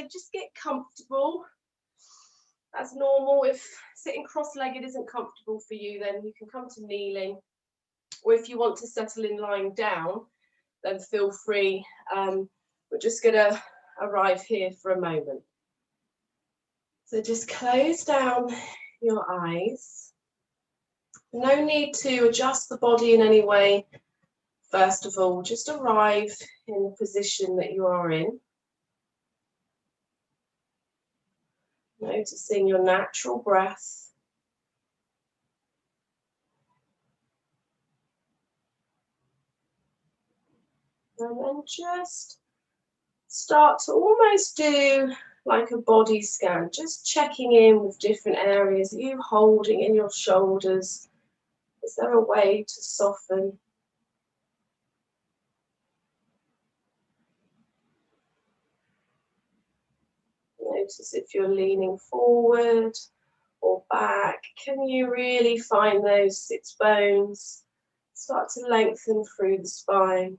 say just get comfortable. That's normal. If sitting cross-legged isn't comfortable for you, then you can come to kneeling. Or if you want to settle in lying down, then feel free. We're just going to arrive here for a moment. So just close down your eyes. No need to adjust the body in any way. First of all, just arrive in the position that you are in. Noticing your natural breath. And then just start to almost do like a body scan, just checking in with different areas. Are you holding in your shoulders? Is there a way to soften? Notice if you're leaning forward or back. Can you really find those sits bones? Start to lengthen through the spine.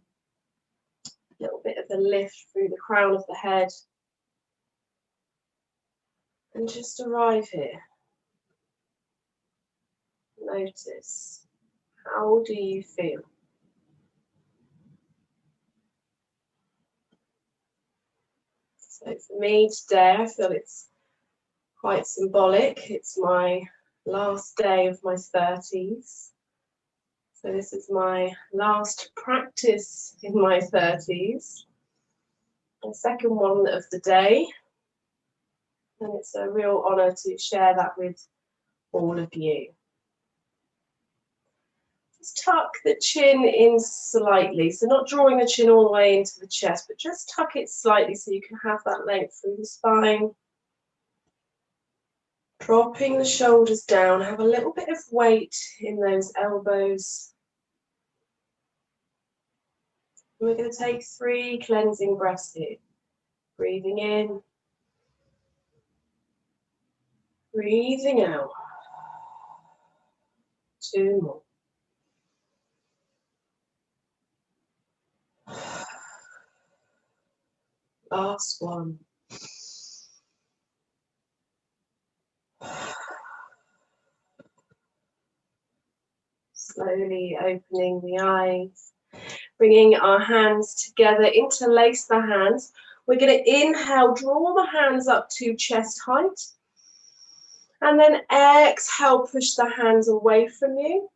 A little bit of a lift through the crown of the head. And just arrive here. Notice, how do you feel? So for me today, I feel it's quite symbolic. It's my last day of my 30s. So this is my last practice in my 30s. The second one of the day. And it's a real honour to share that with all of you. Just tuck the chin in slightly. So not drawing the chin all the way into the chest, but just tuck it slightly so you can have that length through the spine. Dropping the shoulders down, have a little bit of weight in those elbows. And we're going to take 3 cleansing breaths here. Breathing in. Breathing out. 2 more. Last one. Slowly opening the eyes, bringing our hands together, interlace the hands. We're going to inhale, draw the hands up to chest height. And then exhale, push the hands away from you.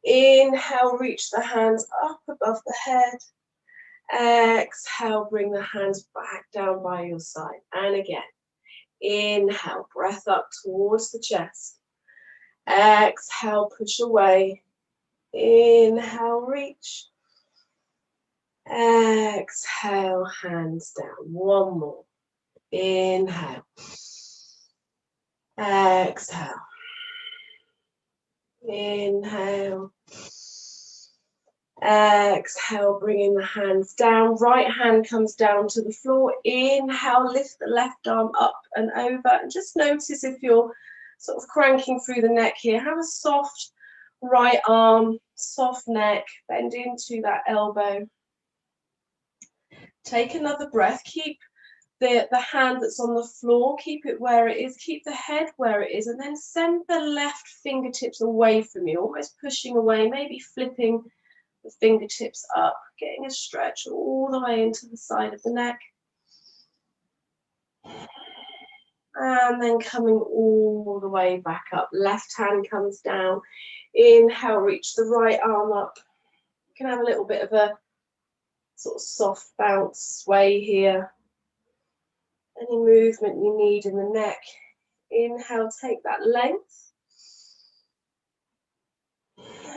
Inhale, reach the hands up above the head. Exhale, bring the hands back down by your side. And again, inhale, breath up towards the chest. Exhale, push away. Inhale, reach. Exhale, hands down. One more. Inhale. Exhale. Inhale. Exhale, bringing the hands down. Right hand comes down to the floor. Inhale, lift the left arm up and over. And just notice if you're sort of cranking through the neck here. Have a soft right arm, soft neck. Bend into that elbow. Take another breath. Keep the hand that's on the floor, keep it where it is. Keep the head where it is. And then send the left fingertips away from you, almost pushing away, maybe flipping the fingertips up, getting a stretch all the way into the side of the neck. And then coming all the way back up. Left hand comes down. Inhale, reach the right arm up. You can have a little bit of a sort of soft bounce sway here. Any movement you need in the neck. Inhale, take that length.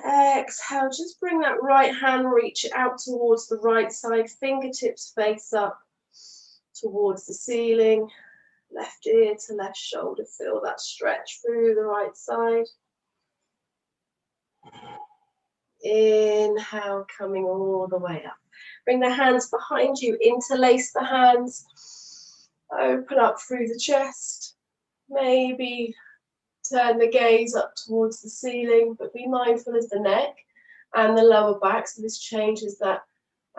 Exhale, just bring that right hand, reach out towards the right side, fingertips face up towards the ceiling. Left ear to left shoulder, feel that stretch through the right side. Inhale, coming all the way up. Bring the hands behind you, interlace the hands. Open up through the chest. Maybe turn the gaze up towards the ceiling, but be mindful of the neck and the lower back, so this changes that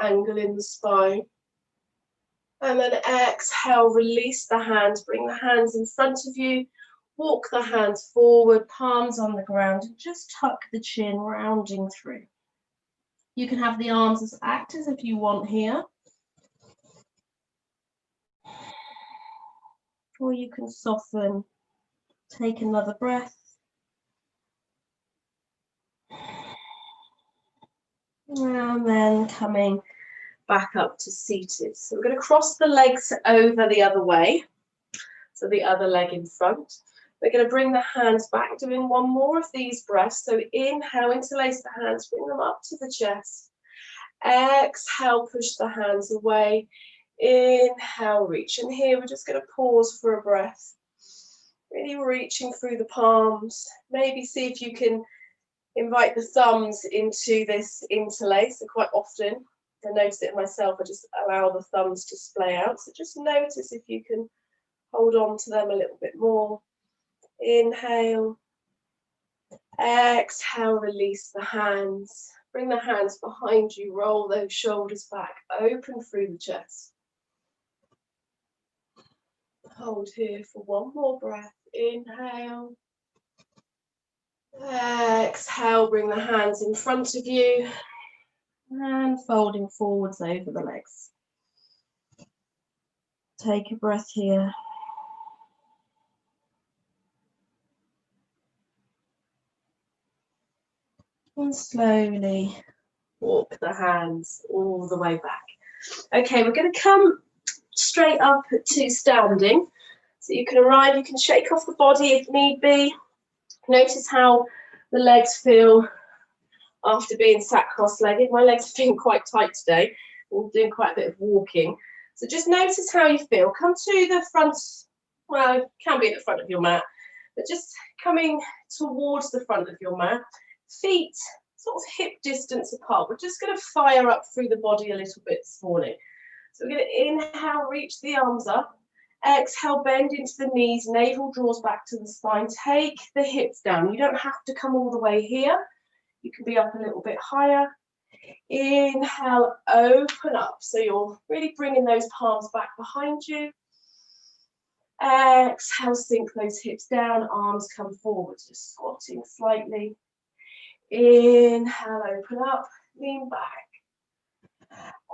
angle in the spine. And then exhale, release the hands, bring the hands in front of you, walk the hands forward, palms on the ground, and just tuck the chin, rounding through. You can have the arms as actors if you want here. Or you can soften, take another breath. And then coming back up to seated. So we're going to cross the legs over the other way. So the other leg in front. We're going to bring the hands back, doing one more of these breaths. So inhale, interlace the hands, bring them up to the chest. Exhale, push the hands away. Inhale, reach. And here we're just going to pause for a breath. Really reaching through the palms. Maybe see if you can invite the thumbs into this interlace. So quite often, I notice it myself, I just allow the thumbs to splay out. So just notice if you can hold on to them a little bit more. Inhale. Exhale, release the hands. Bring the hands behind you, roll those shoulders back, open through the chest. Hold here for one more breath. Inhale. Exhale, bring the hands in front of you and folding forwards over the legs. Take a breath here. And slowly walk the hands all the way back. Okay, we're going to come straight up to standing. So you can arrive, you can shake off the body if need be. Notice how the legs feel after being sat cross-legged. My legs have been quite tight today. I'm doing quite a bit of walking. So just notice how you feel. Come to the front, well, it can be at the front of your mat, but just coming towards the front of your mat. Feet sort of hip distance apart. We're just going to fire up through the body a little bit this morning. So we're going to inhale, reach the arms up. Exhale, bend into the knees, navel draws back to the spine. Take the hips down. You don't have to come all the way here. You can be up a little bit higher. Inhale, open up. So you're really bringing those palms back behind you. Exhale, sink those hips down, arms come forward, just squatting slightly. Inhale, open up, lean back.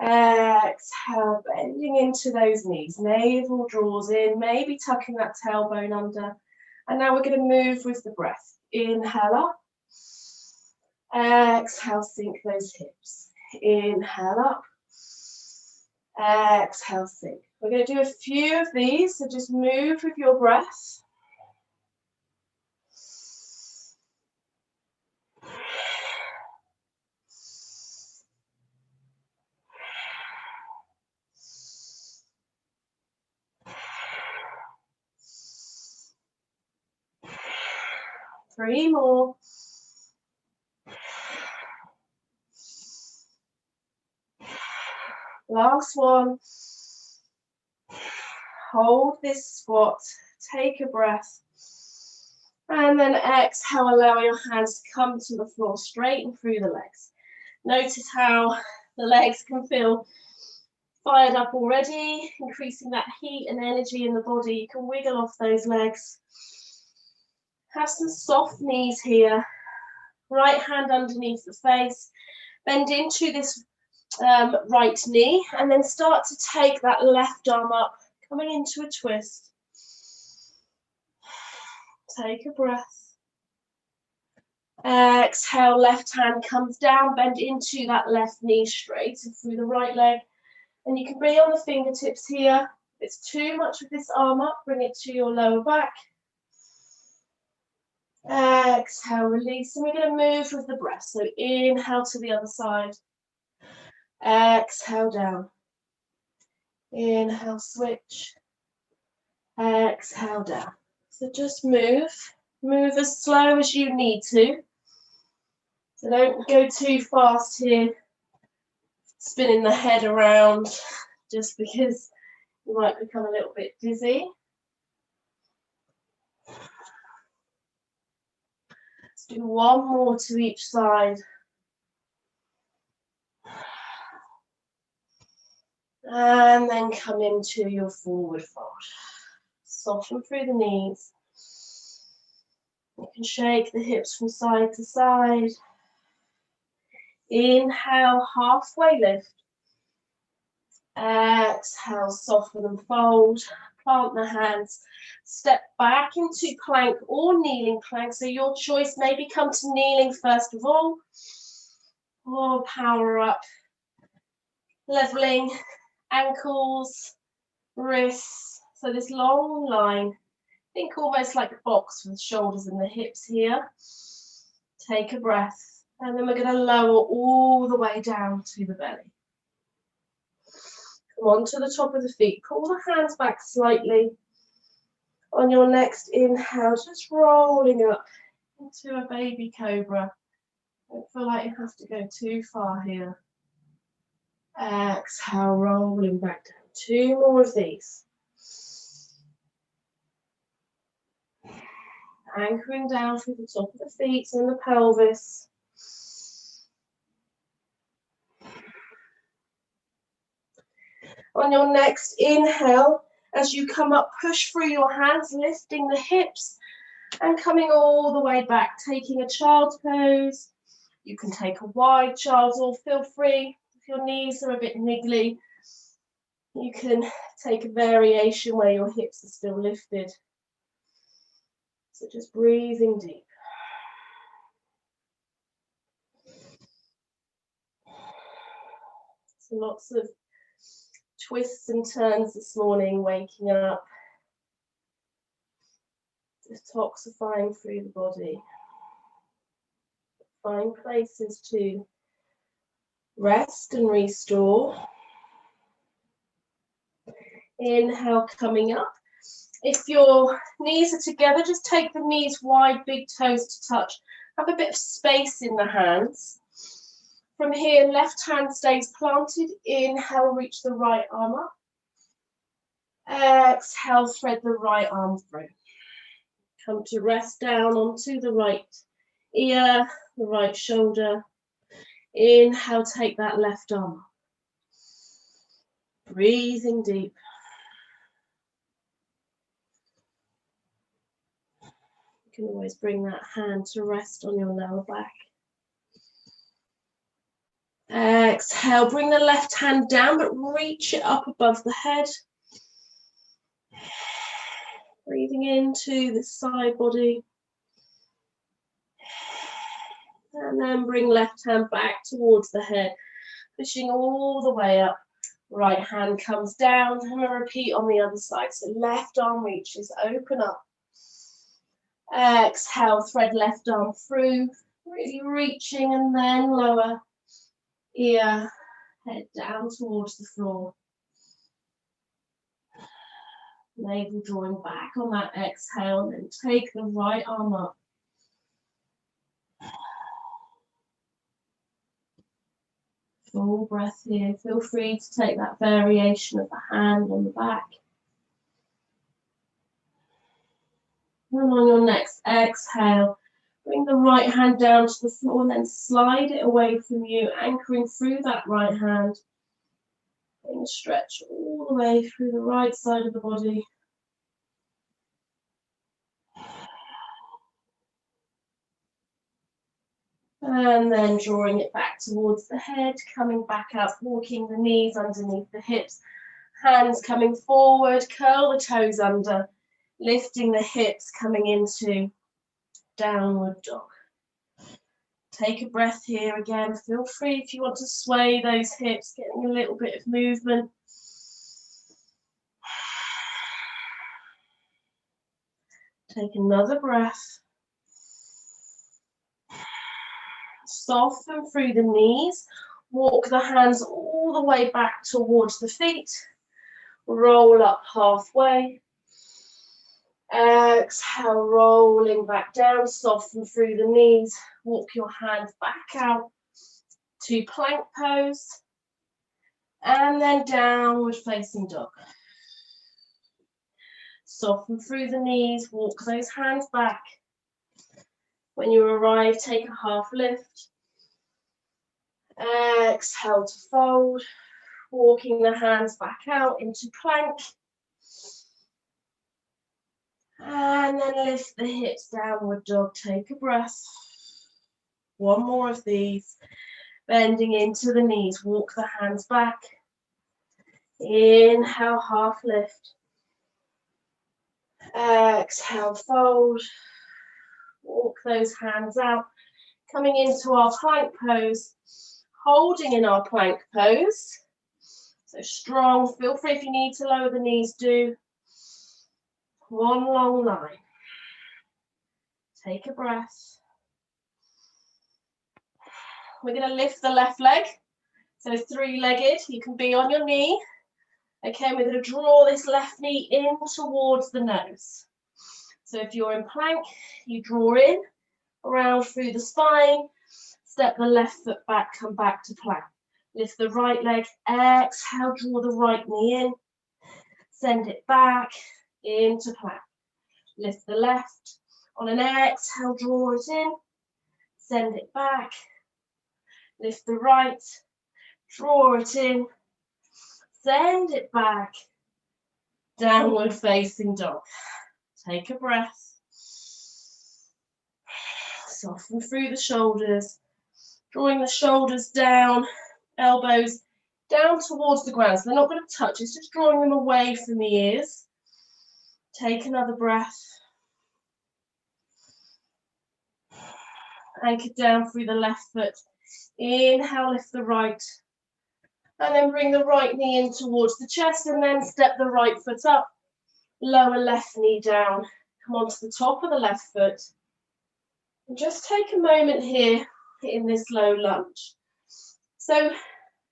Exhale, bending into those knees, navel draws in, maybe tucking that tailbone under. And now we're going to move with the breath. Inhale up. Exhale, sink those hips. Inhale up. Exhale, sink. We're going to do a few of these, so just move with your breath. Three more. Last one. Hold this squat. Take a breath. And then exhale, allow your hands to come to the floor, straighten through the legs. Notice how the legs can feel fired up already, increasing that heat and energy in the body. You can wiggle off those legs. Have some soft knees here. Right hand underneath the face. Bend into this right knee and then start to take that left arm up, coming into a twist. Take a breath. Exhale, left hand comes down, bend into that left knee straight and through the right leg. And you can bring on the fingertips here. If it's too much of this arm up, bring it to your lower back. Exhale, release. And we're going to move with the breath. So inhale to the other side. Exhale down. Inhale, switch. Exhale down. So just move. Move as slow as you need to. So don't go too fast here, spinning the head around just because you might become a little bit dizzy. Let's do one more to each side. And then come into your forward fold. Soften through the knees. You can shake the hips from side to side. Inhale, halfway lift. Exhale, soften and fold. Plant the hands. Step back into plank or kneeling plank. So your choice, maybe come to kneeling first of all. Or power up. Leveling ankles, wrists. So this long line. Think almost like a box with shoulders and the hips here. Take a breath. And then we're going to lower all the way down to the belly. Come on to the top of the feet. Pull the hands back slightly. On your next inhale, just rolling up into a baby cobra. Don't feel like you have to go too far here. Exhale, rolling back down. 2 more of these. Anchoring down through the top of the feet and the pelvis. On your next inhale, as you come up, push through your hands, lifting the hips and coming all the way back, taking a child's pose. You can take a wide child's, or feel free, if your knees are a bit niggly, you can take a variation where your hips are still lifted. So just breathing deep. So lots of twists and turns this morning, waking up, detoxifying through the body. Find places to rest and restore. Inhale, coming up. If your knees are together, just take the knees wide, big toes to touch. Have a bit of space in the hands. From here, left hand stays planted. Inhale, reach the right arm up. Exhale, thread the right arm through. Come to rest down onto the right ear, the right shoulder. Inhale, take that left arm up. Breathing deep. You can always bring that hand to rest on your lower back. Exhale, bring the left hand down, but reach it up above the head. Breathing into the side body. And then bring left hand back towards the head, pushing all the way up. Right hand comes down, and we'll repeat on the other side. So left arm reaches, open up. Exhale, thread left arm through, really reaching, and then lower ear, head down towards the floor. Navel drawing back on that exhale, and then take the right arm up. Full breath here. Feel free to take that variation of the hand on the back. And on your next exhale, bring the right hand down to the floor and then slide it away from you, anchoring through that right hand. Bring a stretch all the way through the right side of the body. And then drawing it back towards the head, coming back up, walking the knees underneath the hips. Hands coming forward, curl the toes under, lifting the hips, coming into downward dog. Take a breath here again. Feel free if you want to sway those hips, getting a little bit of movement. Take another breath. Soften through the knees. Walk the hands all the way back towards the feet. Roll up halfway. Exhale, rolling back down. Soften through the knees. Walk your hands back out to plank pose. And then downward facing dog. Soften through the knees. Walk those hands back. When you arrive, take a half lift. Exhale to fold. Walking the hands back out into plank. And then lift the hips, downward dog, take a breath. One more of these. Bending into the knees, walk the hands back. Inhale, half lift. Exhale, fold. Walk those hands out. Coming into our plank pose. Holding in our plank pose. So strong. Feel free if you need to lower the knees, do. One long line. Take a breath. We're going to lift the left leg. So three-legged. You can be on your knee. Okay, we're going to draw this left knee in towards the nose. So if you're in plank, you draw in, around through the spine, step the left foot back, come back to plank. Lift the right leg, exhale, draw the right knee in, send it back into plank. Lift the left, on an exhale, draw it in, send it back. Lift the right, draw it in, send it back. Downward facing dog. Take a breath. Soften through the shoulders. Drawing the shoulders down, elbows down towards the ground. So they're not going to touch, it's just drawing them away from the ears. Take another breath. Anchor down through the left foot. Inhale, lift the right. And then bring the right knee in towards the chest and then step the right foot up. Lower left knee down. Come onto the top of the left foot. And just take a moment here in this low lunge. So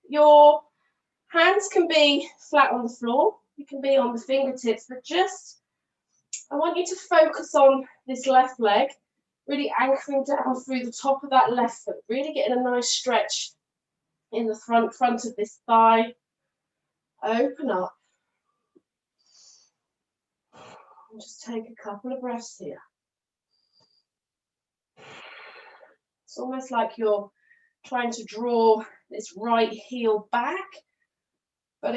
your hands can be flat on the floor. You can be on the fingertips, but just, I want you to focus on this left leg, really anchoring down through the top of that left foot, really getting a nice stretch in the front of this thigh. Open up. And just take a couple of breaths here. It's almost like you're trying to draw this right heel back, but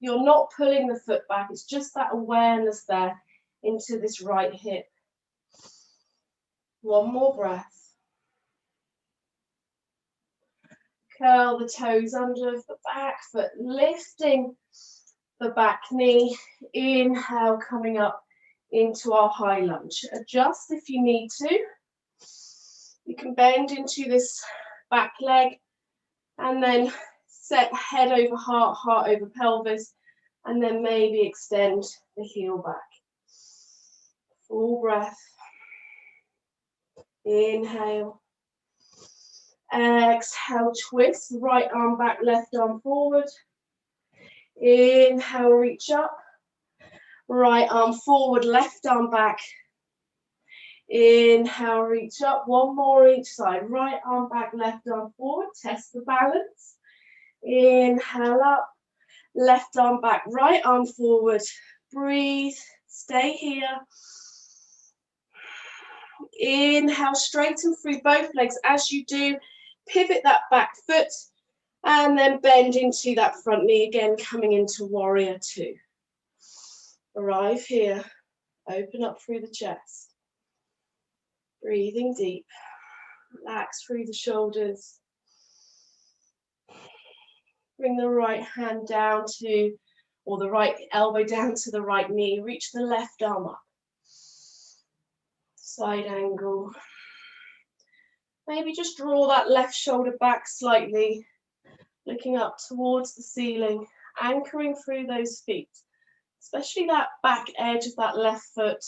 you're not pulling the foot back. It's just that awareness there into this right hip. One more breath. Curl the toes under the back foot, lifting the back knee. Inhale, coming up into our high lunge. Adjust if you need to. You can bend into this back leg and then set head over heart, heart over pelvis, and then maybe extend the heel back. Full breath. Inhale. Exhale, twist, right arm back, left arm forward. Inhale, reach up. Right arm forward, left arm back. Inhale, reach up. One more each side. Right arm back, left arm forward. Test the balance. Inhale up. Left arm back, right arm forward. Breathe. Stay here. Inhale, straighten through both legs. As you do, pivot that back foot and then bend into that front knee again, coming into warrior two. Arrive here. Open up through the chest. Breathing deep. Relax through the shoulders. Bring the right hand down to, or the right elbow down to the right knee. Reach the left arm up. Side angle. Maybe just draw that left shoulder back slightly, looking up towards the ceiling, anchoring through those feet, especially that back edge of that left foot.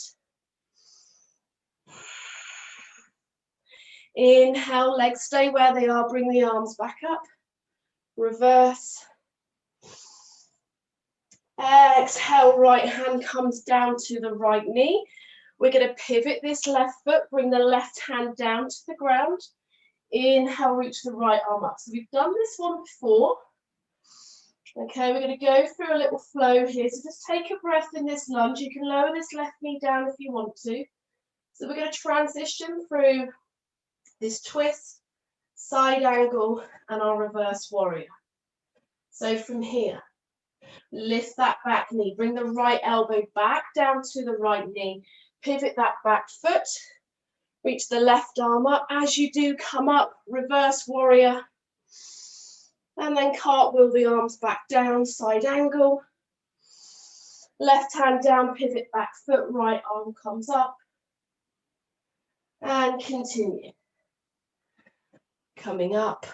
Inhale, legs stay where they are, bring the arms back up. Reverse. Exhale, right hand comes down to the right knee. We're going to pivot this left foot, bring the left hand down to the ground. Inhale, reach the right arm up. So we've done this one before. Okay, we're going to go through a little flow here. So just take a breath in this lunge. You can lower this left knee down if you want to. So we're going to transition through this twist, side angle, and our reverse warrior. So from here, lift that back knee, bring the right elbow back down to the right knee, pivot that back foot, reach the left arm up. As you do, come up, reverse warrior, and then cartwheel the arms back down, side angle. Left hand down, pivot back foot, right arm comes up, and continue. Coming up,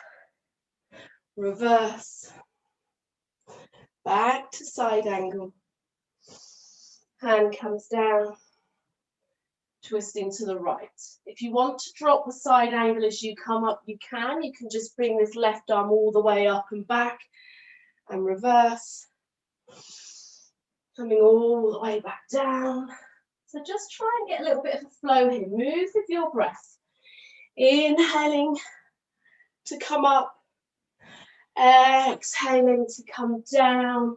reverse, back to side angle. Hand comes down, twisting to the right. If you want to drop the side angle as you come up, you can. You can just bring this left arm all the way up and back and reverse. Coming all the way back down. So just try and get a little bit of a flow here. Move with your breath. Inhaling to come up. Exhaling to come down.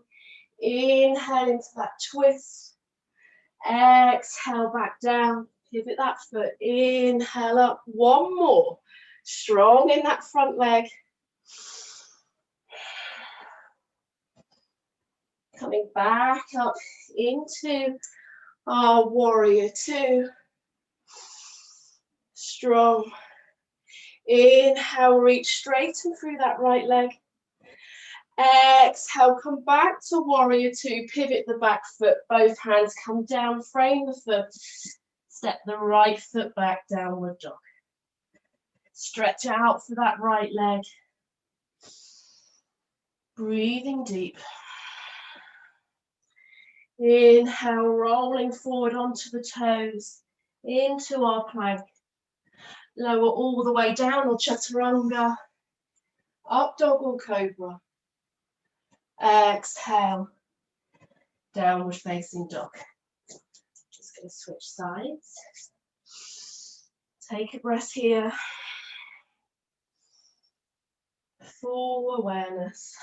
Inhale into that twist. Exhale back down. Pivot that foot. Inhale up. One more. Strong in that front leg. Coming back up into our warrior two. Strong. Inhale, reach straight and through that right leg. Exhale, come back to warrior two. Pivot the back foot. Both hands come down. Frame the foot. Step the right foot back, downward dog. Stretch out for that right leg. Breathing deep. Inhale, rolling forward onto the toes, into our plank. Lower all the way down, or chaturanga. Up dog or cobra. Exhale, downward facing dog. Just going to switch sides. Take a breath here. Full awareness.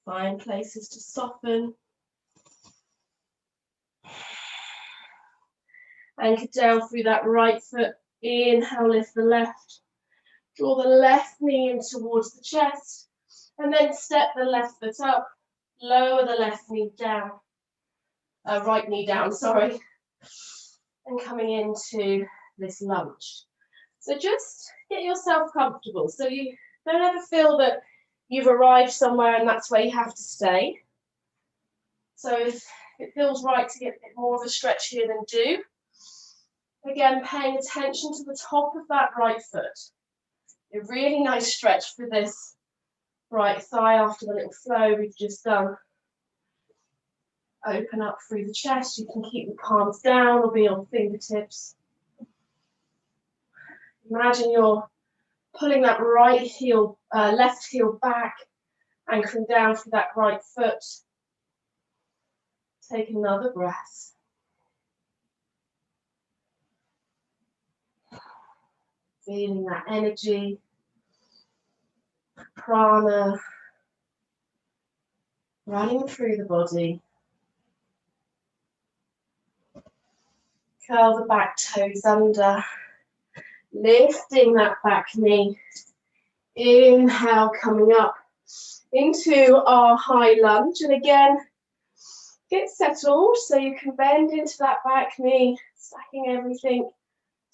Find places to soften. Anchor down through that right foot. Inhale, lift the left. Draw the left knee in towards the chest. And then step the left foot up. Lower the left knee down. Right knee down, sorry. And coming into this lunge. So just get yourself comfortable. So you don't ever feel that you've arrived somewhere and that's where you have to stay. So if it feels right to get a bit more of a stretch here, then do. Again, paying attention to the top of that right foot. A really nice stretch for this right thigh after the little flow we've just done. Open up through the chest. You can keep the palms down or be on fingertips. Imagine you're pulling that right heel, left heel back, anchoring down through that right foot. Take another breath. Feeling that energy, prana, running through the body. Curl the back toes under, lifting that back knee. Inhale, coming up into our high lunge. And again, get settled so you can bend into that back knee, stacking everything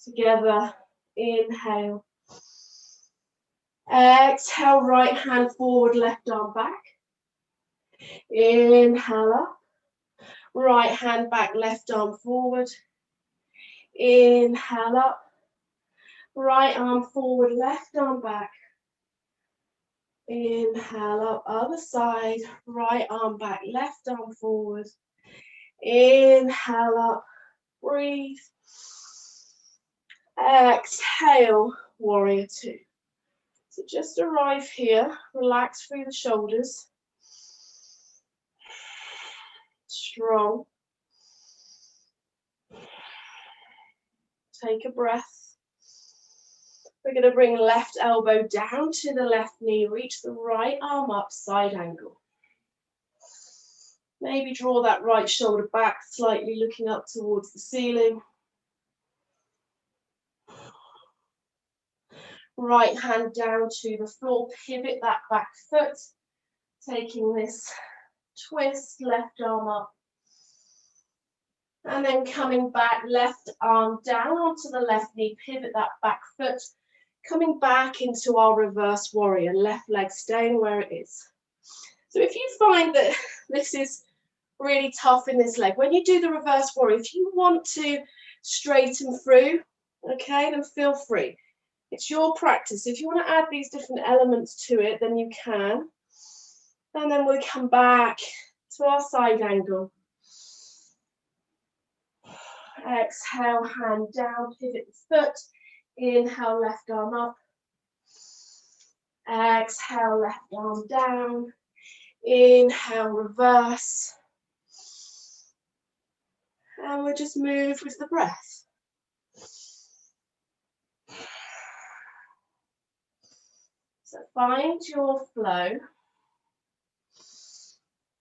together. Inhale. Exhale, right hand forward, left arm back. Inhale up. Right hand back, left arm forward. Inhale up. Right arm forward, left arm back. Inhale up, other side. Right arm back, left arm forward. Inhale up. Breathe. Exhale, warrior two. So just arrive here, relax through the shoulders. Strong. Take a breath. We're going to bring left elbow down to the left knee, reach the right arm up, side angle. Maybe draw that right shoulder back, slightly looking up towards the ceiling. Right hand down to the floor, pivot that back foot, Taking this twist, left arm up. And then coming back, left arm down onto the left knee, pivot that back foot. Coming back into our reverse warrior, left leg staying where it is. So if you find that this is really tough in this leg, when you do the reverse warrior, if you want to straighten through, okay, then feel free. It's your practice. If you want to add these different elements to it, then you can. And then we'll come back to our side angle. Exhale, hand down, pivot the foot. Inhale, left arm up. Exhale, left arm down. Inhale, reverse. And we'll just move with the breath. So find your flow.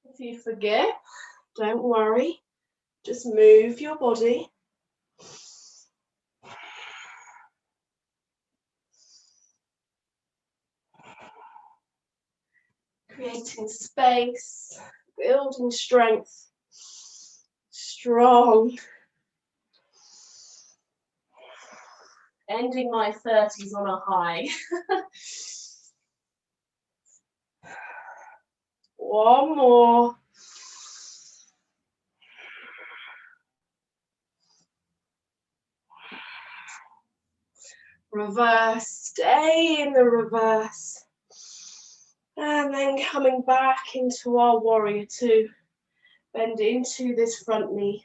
If you forget, don't worry. Just move your body. Creating space, building strength, strong. Ending my 30s on a high. One more. Reverse, stay in the reverse. And then coming back into our warrior two. Bend into this front knee.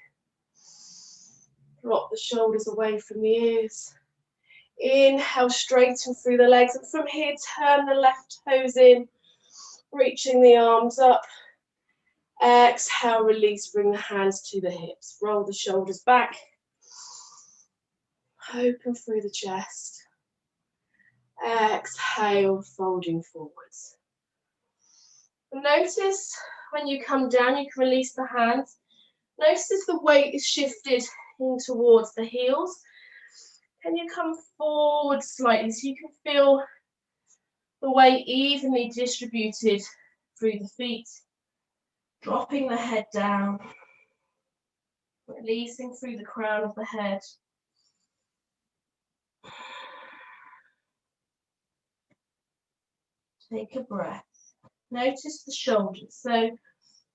Drop the shoulders away from the ears. Inhale, straighten through the legs. And from here, turn the left toes in, reaching the arms up. Exhale, release, bring the hands to the hips. Roll the shoulders back. Open through the chest. Exhale, folding forwards. Notice when you come down, you can release the hands. Notice if the weight is shifted in towards the heels. Can you come forward slightly so you can feel the weight evenly distributed through the feet? Dropping the head down. Releasing through the crown of the head. Take a breath. Notice the shoulders. So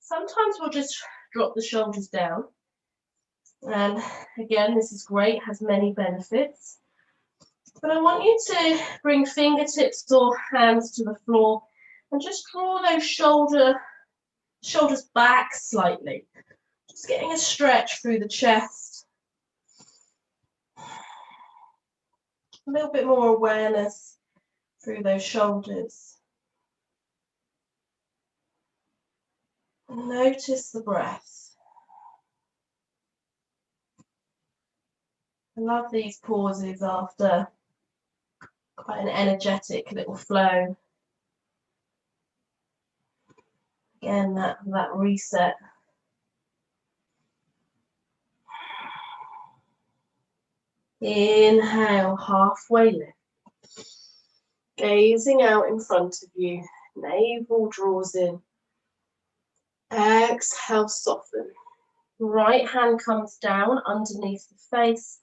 sometimes we'll just drop the shoulders down. And again, this is great, has many benefits. But I want you to bring fingertips or hands to the floor and just draw those shoulders back slightly. Just getting a stretch through the chest. A little bit more awareness through those shoulders. And notice the breath. I love these pauses after quite an energetic little flow. Again, that reset. Inhale, halfway lift. Gazing out in front of you. Navel draws in. Exhale, soften. Right hand comes down underneath the face.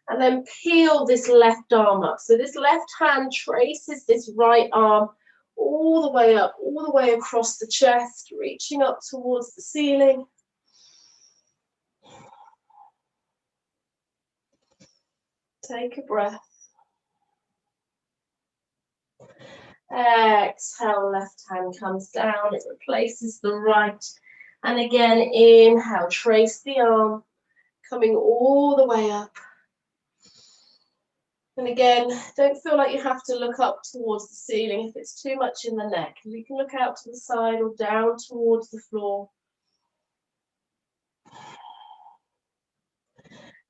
And then peel this left arm up. So this left hand traces this right arm all the way up, all the way across the chest, reaching up towards the ceiling. Take a breath. Exhale, left hand comes down, it replaces the right. And again, inhale, trace the arm, coming all the way up. And again, don't feel like you have to look up towards the ceiling if it's too much in the neck. You can look out to the side or down towards the floor.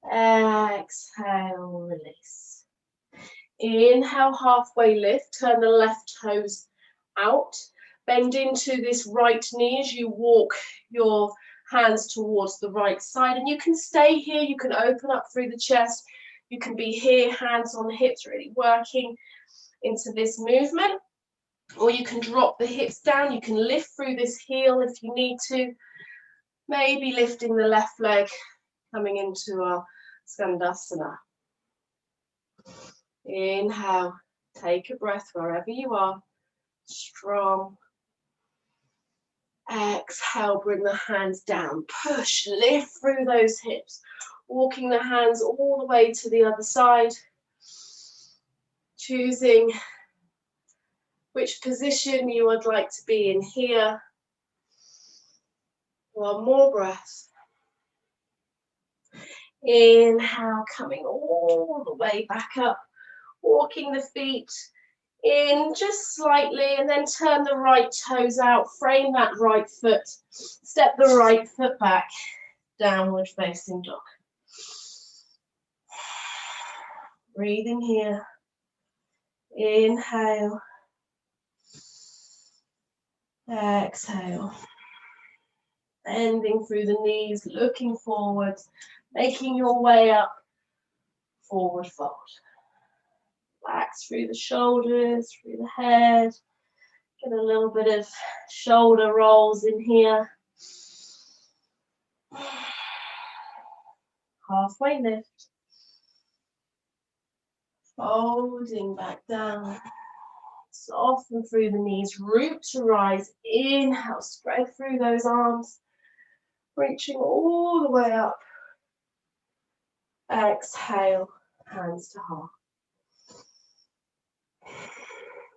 Exhale, release. Inhale, halfway lift, turn the left toes out. Bend into this right knee as you walk your hands towards the right side. And you can stay here, you can open up through the chest. You can be here, hands on the hips, really working into this movement. Or you can drop the hips down. You can lift through this heel if you need to. Maybe lifting the left leg, coming into our Skandasana. Inhale, take a breath wherever you are. Strong. Exhale, bring the hands down. Push, lift through those hips. Walking the hands all the way to the other side. Choosing which position you would like to be in here. One more breath. Inhale, coming all the way back up. Walking the feet in just slightly, and then turn the right toes out. Frame that right foot. Step the right foot back. Downward facing dog. Breathing here. Inhale. Exhale. Bending through the knees, looking forward, making your way up. Forward fold. Relax through the shoulders, through the head. Get a little bit of shoulder rolls in here. Halfway lift. Folding back down. Soften through the knees, root to rise. Inhale, spread through those arms. Reaching all the way up. Exhale, hands to heart.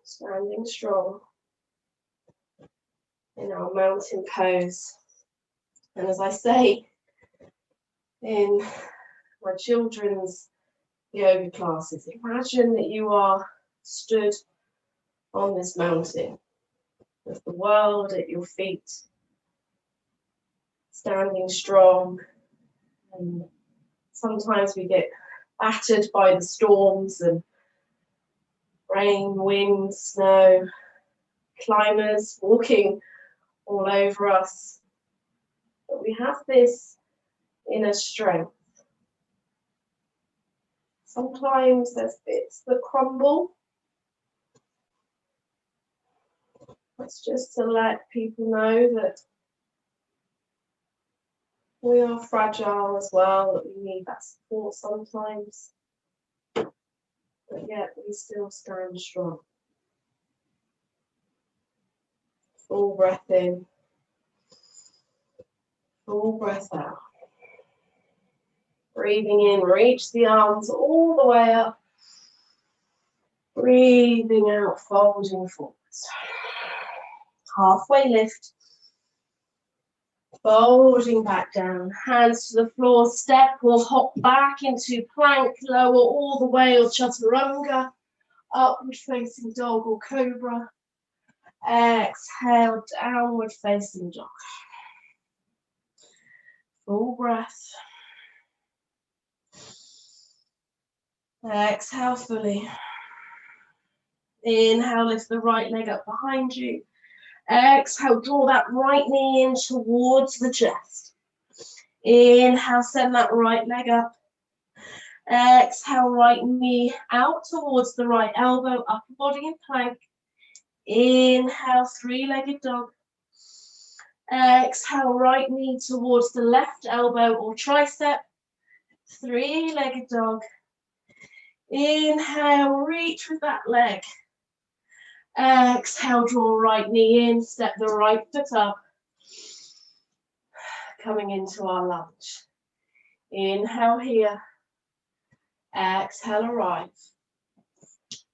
Standing strong in our mountain pose. And as I say in my children's yoga classes, imagine that you are stood on this mountain with the world at your feet, standing strong. And sometimes we get battered by the storms and rain, wind, snow, climbers walking all over us. But we have this inner strength. Sometimes there's bits that crumble. It's just to let people know that we are fragile as well, that we need that support sometimes. But yet we still stand strong. Full breath in. Full breath out. Breathing in, reach the arms all the way up. Breathing out, folding forwards. Halfway lift. Folding back down. Hands to the floor, step or hop back into plank, lower all the way or chaturanga. Upward facing dog or cobra. Exhale, downward facing dog. Full breath. Exhale fully. Inhale, lift the right leg up behind you. Exhale, draw that right knee in towards the chest. Inhale, send that right leg up. Exhale, right knee out towards the right elbow, upper body in plank. Inhale, three-legged dog. Exhale, right knee towards the left elbow or tricep. Three-legged dog. Inhale, reach with that leg. Exhale, draw right knee in, step the right foot up. Coming into our lunge. Inhale here. Exhale, arrive.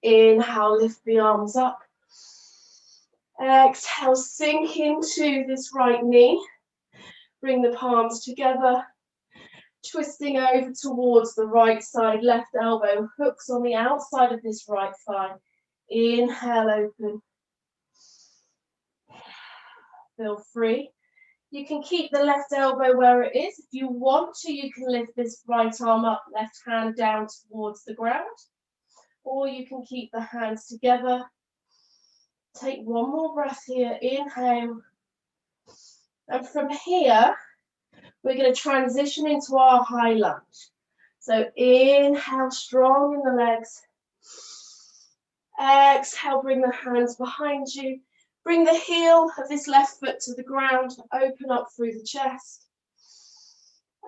Inhale, lift the arms up. Exhale, sink into this right knee. Bring the palms together. Twisting over towards the right side, left elbow hooks on the outside of this right thigh. Inhale, open. Feel free. You can keep the left elbow where it is. If you want to, you can lift this right arm up, left hand down towards the ground. Or you can keep the hands together. Take one more breath here. Inhale. And from here, we're going to transition into our high lunge. So inhale, strong in the legs. Exhale, bring the hands behind you. Bring the heel of this left foot to the ground. Open up through the chest.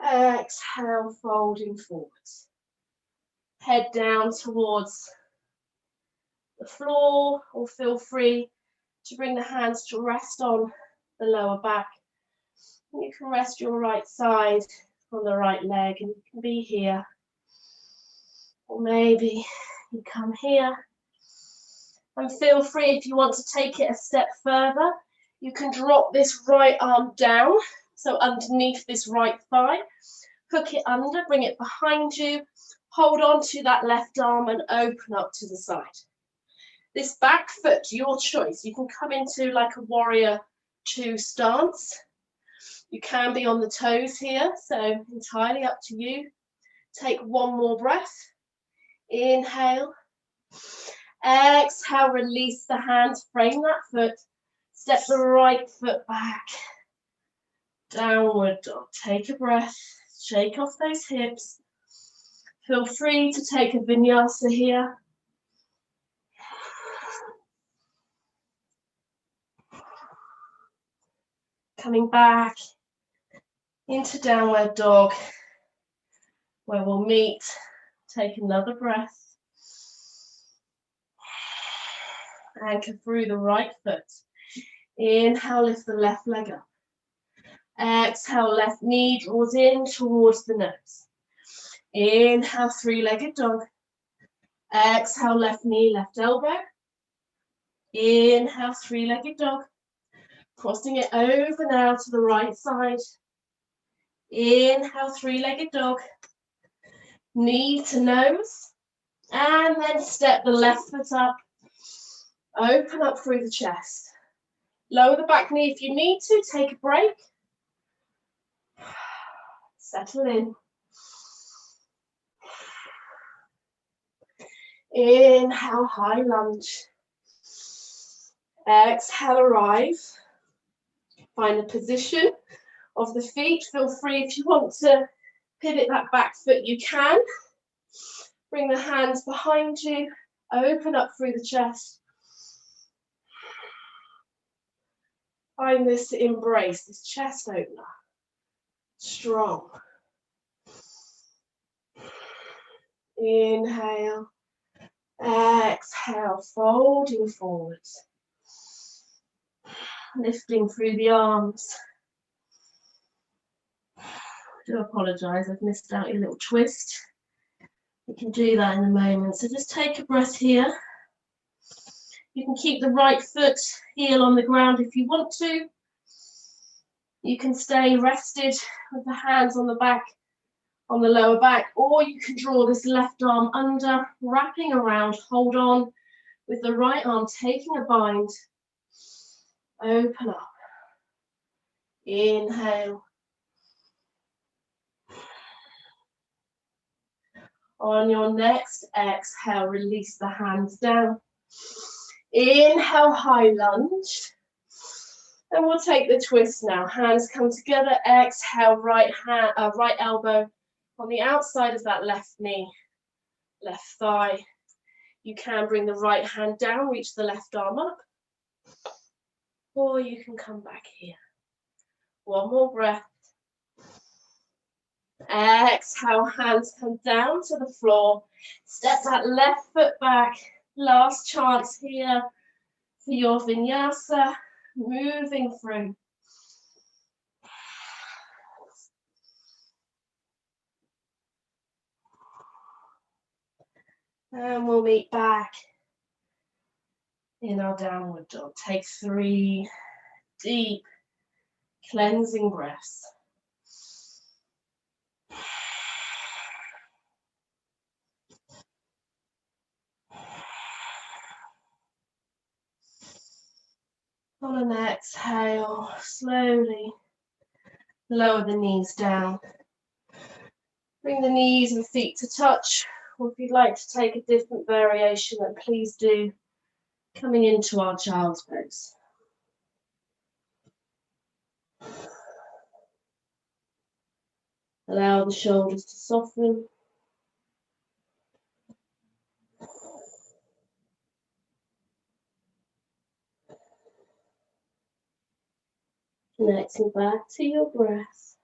Exhale, folding forwards. Head down towards the floor, or feel free to bring the hands to rest on the lower back. You can rest your right side on the right leg, and you can be here. Or maybe you come here. And feel free, if you want to take it a step further, you can drop this right arm down, so underneath this right thigh. Hook it under, bring it behind you. Hold on to that left arm and open up to the side. This back foot, your choice. You can come into like a warrior 2 stance. You can be on the toes here, so entirely up to you. Take one more breath. Inhale. Exhale, release the hands, frame that foot. Step the right foot back. Downward dog. Take a breath. Shake off those hips. Feel free to take a vinyasa here. Coming back into downward dog, where we'll meet. Take another breath. Anchor through the right foot. Inhale, lift the left leg up. Exhale, left knee draws in towards the nose. Inhale, 3-legged dog. Exhale, left knee, left elbow. Inhale, 3-legged dog. Crossing it over now to the right side. Inhale, 3-legged dog. Knee to nose. And then step the left foot up. Open up through the chest. Lower the back knee if you need to. Take a break. Settle in. Inhale, high lunge. Exhale, arrive. Find the position of the feet. Feel free, if you want to pivot that back foot, you can. Bring the hands behind you. Open up through the chest. Find this embrace, this chest opener. Strong. Inhale. Exhale, folding forwards. Lifting through the arms. I do apologise, I've missed out your little twist. You can do that in a moment. So just take a breath here. You can keep the right foot heel on the ground if you want to. You can stay rested with the hands on the back, on the lower back, or you can draw this left arm under, wrapping around, hold on with the right arm, taking a bind. Open up. Inhale. On your next exhale, release the hands down. Inhale, high lunge. And we'll take the twist now. Hands come together. Exhale, right elbow on the outside of that left knee, left thigh. You can bring the right hand down, reach the left arm up. Or you can come back here. One more breath. Exhale, hands come down to the floor. Step that left foot back. Last chance here for your vinyasa. Moving through. And we'll meet back in our downward dog. Take 3 deep cleansing breaths. On an exhale, slowly lower the knees down. Bring the knees and feet to touch, or if you'd like to take a different variation, then please do. Coming into our child's pose. Allow the shoulders to soften. Connecting back to your breath.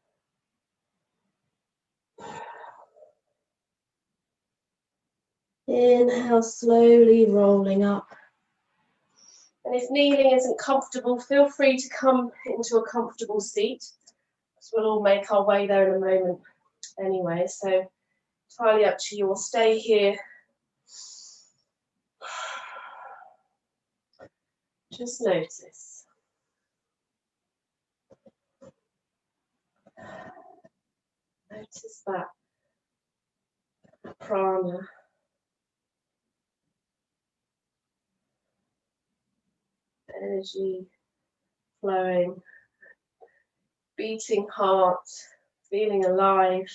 Inhale, slowly rolling up. And if kneeling isn't comfortable, feel free to come into a comfortable seat. So we'll all make our way there in a moment anyway. So entirely up to you. We'll stay here. Just notice. Notice that prana. Energy flowing. Beating heart. Feeling alive.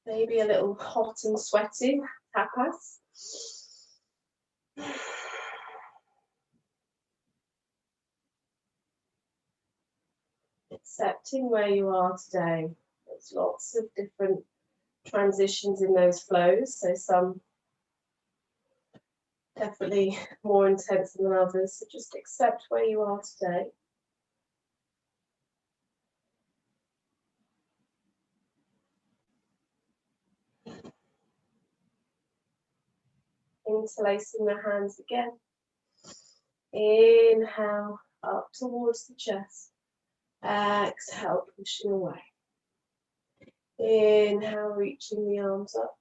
Maybe a little hot and sweaty. Tapas. Accepting where you are today. There's lots of different transitions in those flows, so some definitely more intense than others, so just accept where you are today. Interlacing the hands again. Inhale up towards the chest. Exhale, pushing away. Inhale, reaching the arms up.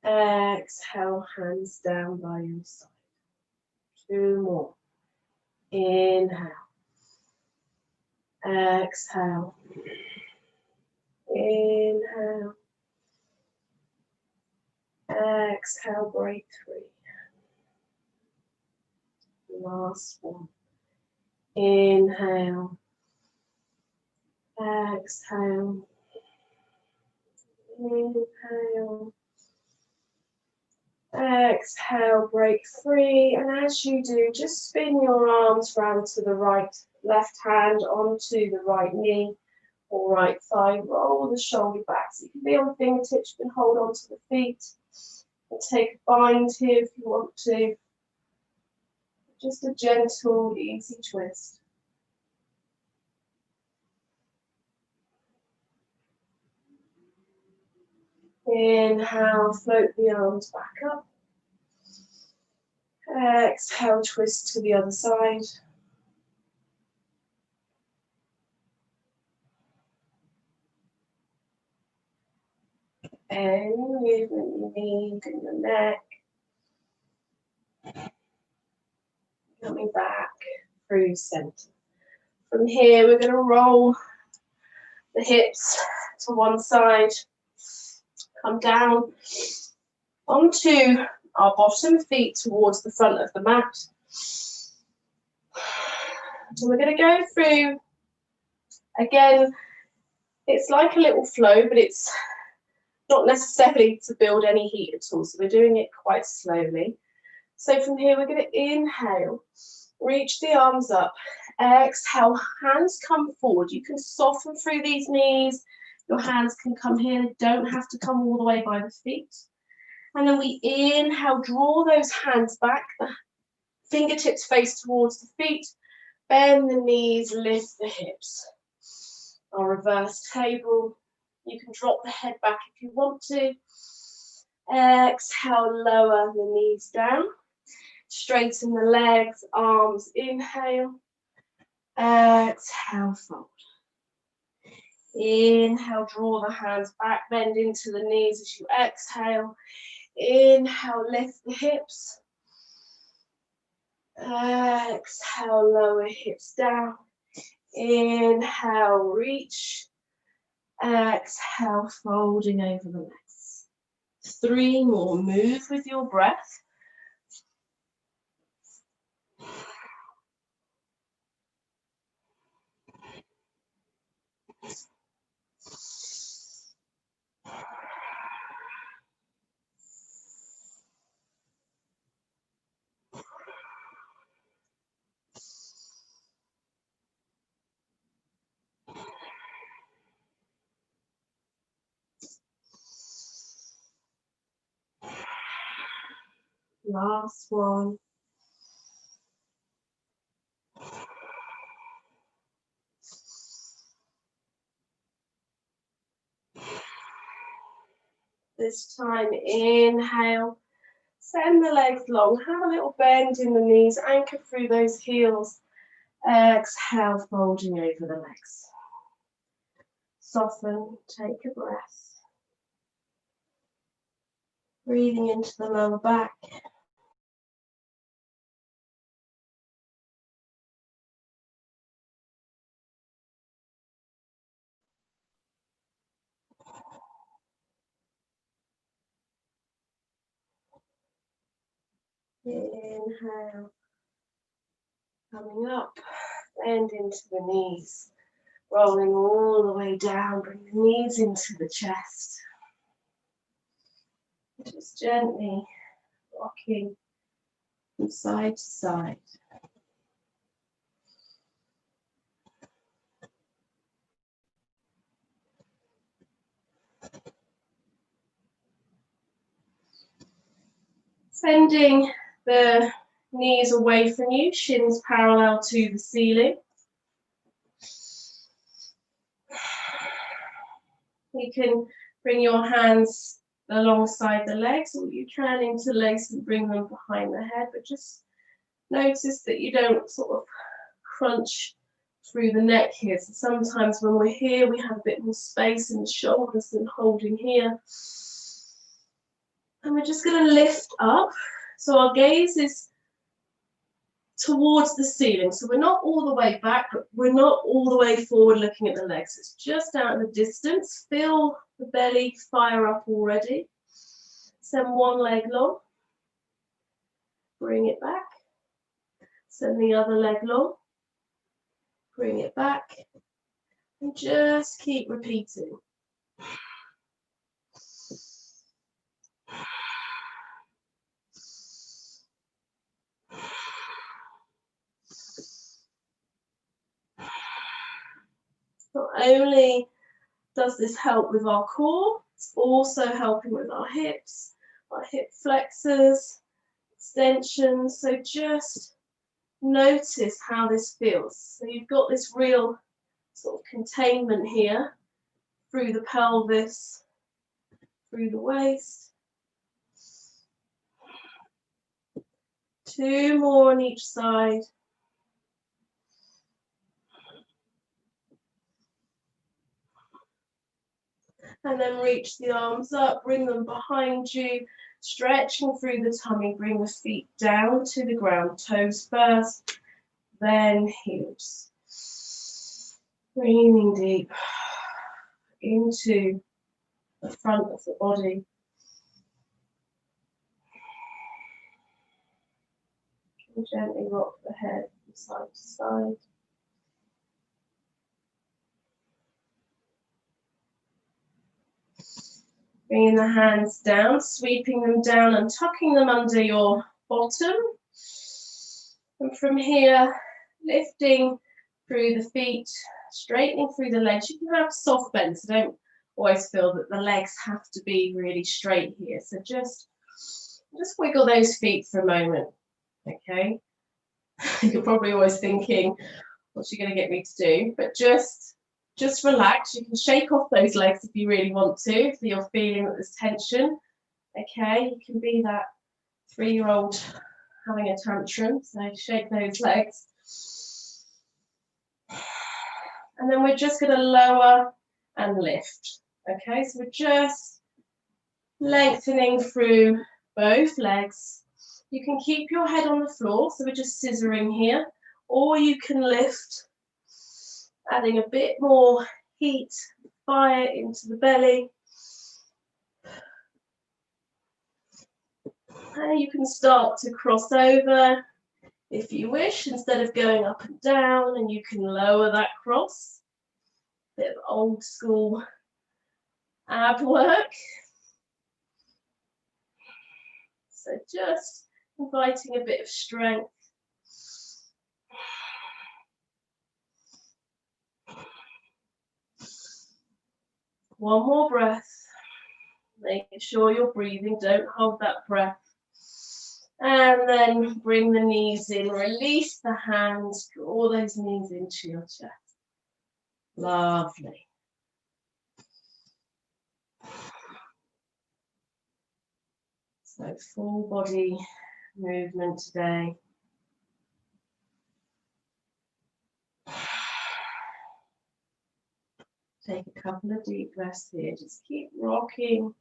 Exhale, hands down by your side. 2 more. Inhale. Exhale. Inhale. Exhale, break 3. Last one. Inhale. Exhale. Inhale. Exhale, break 3. And as you do, just spin your arms round to the right, left hand onto the right knee or right thigh. Roll the shoulder back. So you can be on fingertips, you can hold on to the feet. And take a bind here if you want to. Just a gentle, easy twist. Inhale, float the arms back up. Exhale, twist to the other side. Any movement you need in your neck. Coming back through center. From here, we're going to roll the hips to one side. Come down onto our bottom feet towards the front of the mat. So we're going to go through, again, it's like a little flow, but it's not necessarily to build any heat at all. So we're doing it quite slowly. So from here, we're going to inhale, reach the arms up, exhale, hands come forward. You can soften through these knees. Your hands can come here. They don't have to come all the way by the feet. And then we inhale, draw those hands back, the fingertips face towards the feet, bend the knees, lift the hips. Our reverse table. You can drop the head back if you want to. Exhale, lower the knees down. Straighten the legs, arms, inhale. Exhale, fold. Inhale, draw the hands back, bend into the knees as you exhale. Inhale, lift the hips. Exhale, lower hips down. Inhale, reach. Exhale, folding over the legs. 3 more. Move with your breath. Last one. This time, inhale. Send the legs long. Have a little bend in the knees. Anchor through those heels. Exhale, folding over the legs. Soften. Take a breath. Breathing into the lower back. Inhale. Coming up. Bend into the knees. Rolling all the way down. Bring the knees into the chest. Just gently rocking from side to side. Sending the knees away from you, shins parallel to the ceiling. You can bring your hands alongside the legs, or you can interlace and bring them behind the head, but just notice that you don't sort of crunch through the neck here. So sometimes when we're here, we have a bit more space in the shoulders than holding here. And we're just going to lift up. So our gaze is towards the ceiling. So we're not all the way back, but we're not all the way forward looking at the legs. It's just out in the distance. Feel the belly fire up already. Send one leg long. Bring it back. Send the other leg long. Bring it back. And just keep repeating. Not only does this help with our core, it's also helping with our hips, our hip flexors, extensions. So just notice how this feels. So you've got this real sort of containment here through the pelvis, through the waist. 2 more on each side. And then reach the arms up, bring them behind you, stretching through the tummy, bring the feet down to the ground, toes first, then heels. Breathing deep into the front of the body. And gently rock the head from side to side. Bringing the hands down, sweeping them down and tucking them under your bottom. And from here, lifting through the feet, straightening through the legs. You can have soft bends, so don't always feel that the legs have to be really straight here. So just wiggle those feet for a moment, okay? You're probably always thinking, what's she going to get me to do? But just relax. You can shake off those legs if you really want to, if you're feeling that there's tension. Okay, you can be that 3-year-old having a tantrum, so shake those legs. And then we're just going to lower and lift. Okay, so we're just lengthening through both legs. You can keep your head on the floor, so we're just scissoring here, or you can lift, adding a bit more heat, fire into the belly. And you can start to cross over if you wish, instead of going up and down, and you can lower that cross. Bit of old school ab work. So just inviting a bit of strength. One more breath. Making sure you're breathing, don't hold that breath. And then bring the knees in, release the hands, draw those knees into your chest. Lovely. So full body movement today. Take a couple of deep breaths here. Just keep rocking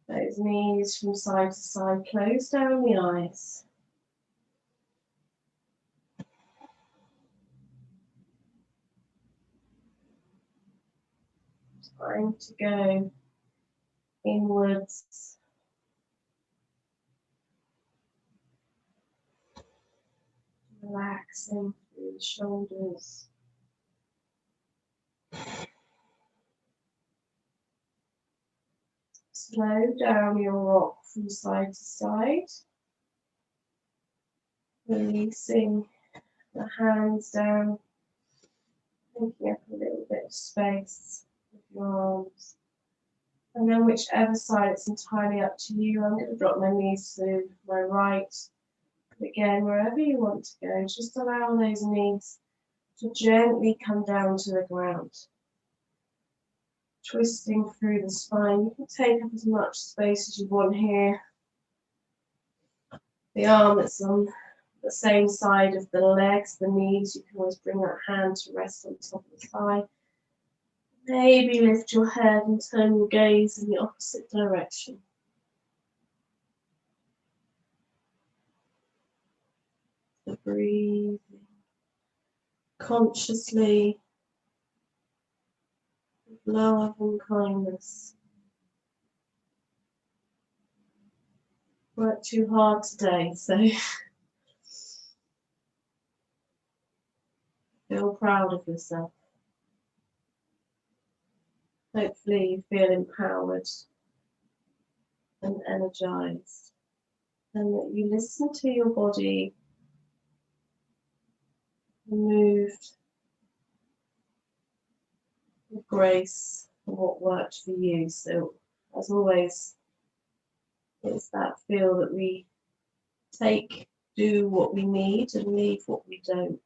those knees from side to side. Close down the eyes. Time to go inwards. Relaxing through the shoulders. Slow down your rock from side to side. Releasing the hands down. Taking up a little bit of space with your arms. And then whichever side, it's entirely up to you. I'm going to drop my knees to my right. But again, wherever you want to go, just allow those knees to gently come down to the ground. Twisting through the spine. You can take up as much space as you want here. The arm that's on the same side of the legs, the knees, you can always bring that hand to rest on top of the thigh. Maybe lift your head and turn your gaze in the opposite direction. So breathing consciously, with love and kindness. Worked too hard today, so feel proud of yourself. Hopefully you feel empowered and energized, and that you listen to your body, moved with grace for what worked for you. So as always, it's that feel that we do what we need and leave what we don't.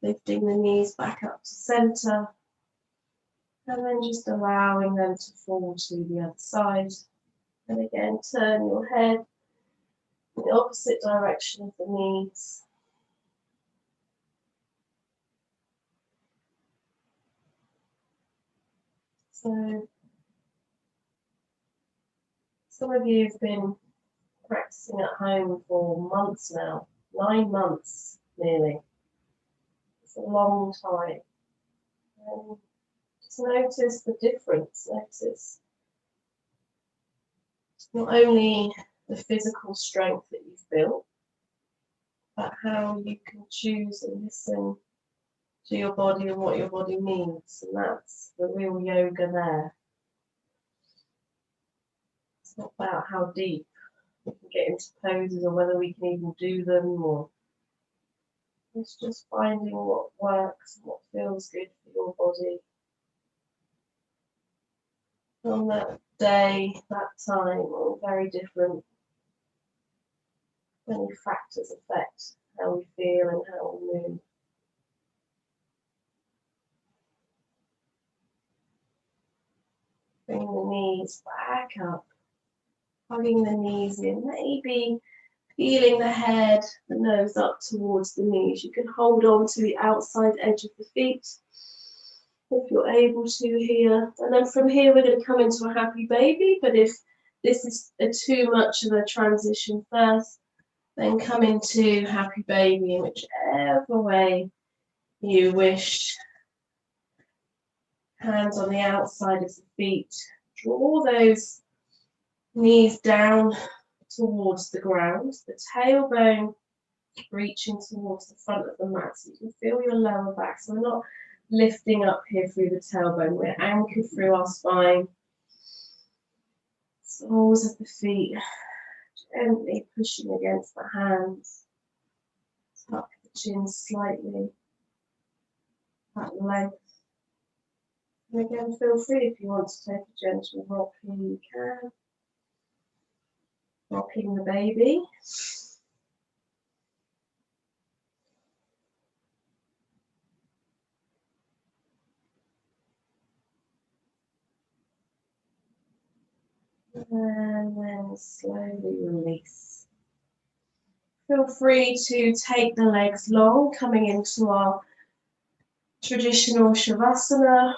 Lifting the knees back up to center, and then just allowing them to fall to the other side. And again, turn your head in the opposite direction of the knees. So, some of you have been practicing at home for months now, 9 months nearly. It's a long time. And just notice the difference. Notice not only the physical strength that you've built, but how you can choose and listen to your body and what your body needs. And that's the real yoga there. It's not about how deep we can get into poses or whether we can even do them, or it's just finding what works and what feels good for your body. On that day, that time, all very different. Many factors affect how we feel and how we move. Bring the knees back up, hugging the knees in, maybe feeling the head, the nose up towards the knees. You can hold on to the outside edge of the feet if you're able to here. And then from here, we're going to come into a happy baby. But if this is too much of a transition first, then come into happy baby in whichever way you wish. Hands on the outside of the feet. Draw those knees down towards the ground, the tailbone reaching towards the front of the mat, so you can feel your lower back. So we're not lifting up here through the tailbone, we're anchored through our spine. Soles of the feet gently pushing against the hands. Tuck the chin slightly, that length. And again, feel free if you want to take a gentle rock here, you can. Rocking the baby. slowly release. Feel free to take the legs long, coming into our traditional Shavasana,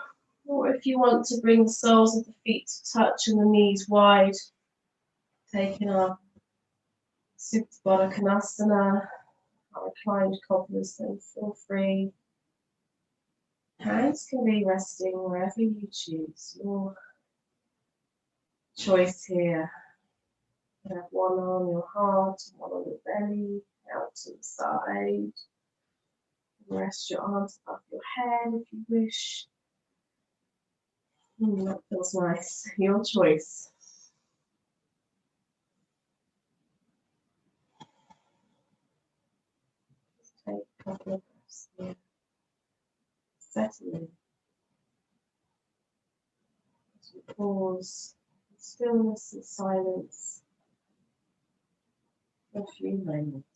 or if you want to bring the soles of the feet to touch and the knees wide, taking our Supta Baddha Konasana, our reclined cobblers, then feel free. Hands can be resting wherever you choose, your choice here. You have one on your heart, one on your belly, out to the side. Rest your arms above your head if you wish. That feels nice. Your choice. Just take a couple of breaths here. Settle in. As we pause, stillness and silence for a few moments.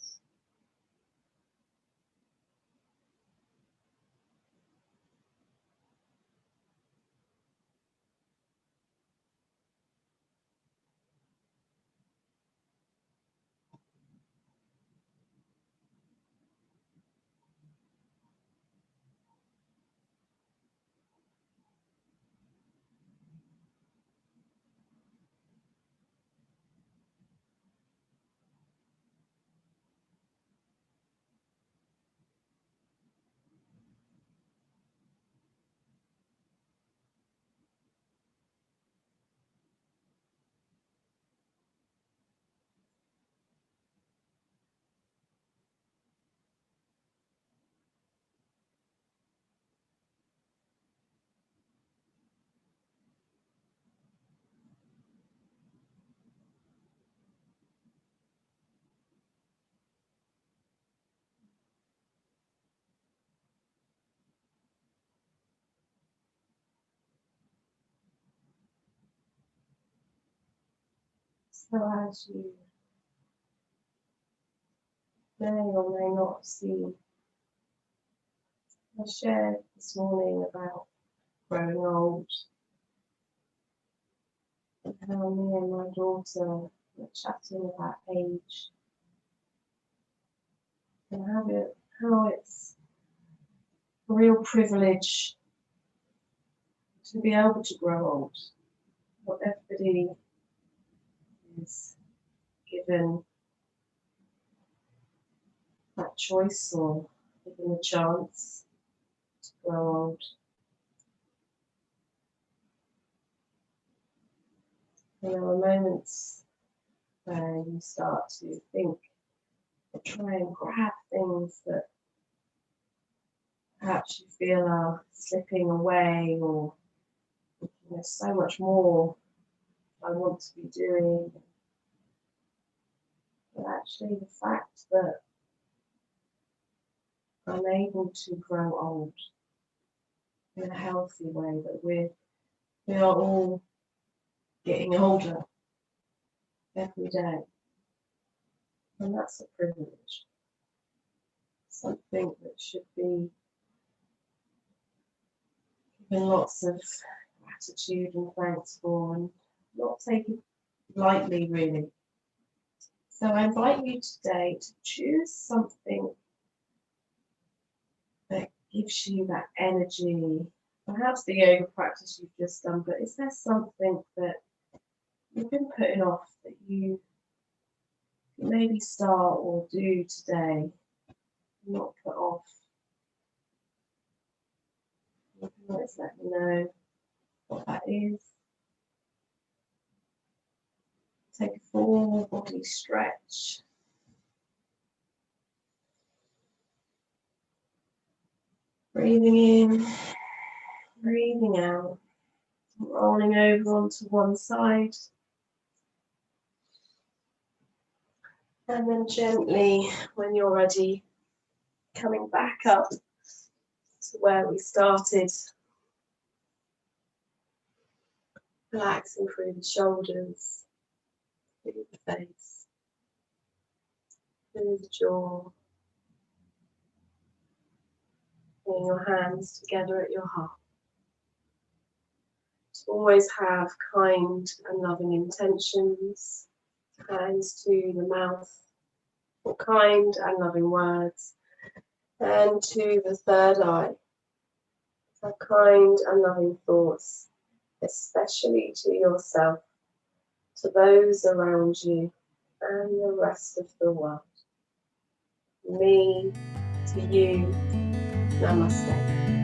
So as you may or may not see, I shared this morning about growing old and how me and my daughter were chatting about age and how it's a real privilege to be able to grow old. Not everybody is given that choice or given the chance to grow old. And there are moments where you start to think or try and grab things that perhaps you feel are slipping away, or there's so much more I want to be doing. But actually the fact that I'm able to grow old in a healthy way, that we are all getting older every day. And that's a privilege. Something that should be given lots of gratitude and thanks for, and not taken lightly, really. So I invite you today to choose something that gives you that energy. Perhaps the yoga practice you've just done, but is there something that you've been putting off that you maybe start or do today, not put off? You can always let me know what that is. Take a full body stretch. Breathing in, breathing out, rolling over onto one side. And then gently, when you're ready, coming back up to where we started. Relaxing through the shoulders, through the face, through the jaw. Bring your hands together at your heart. To always have kind and loving intentions. Hands to the mouth for kind and loving words. And to the third eye for kind and loving thoughts, especially to yourself, to those around you, and the rest of the world. Me to you, Namaste.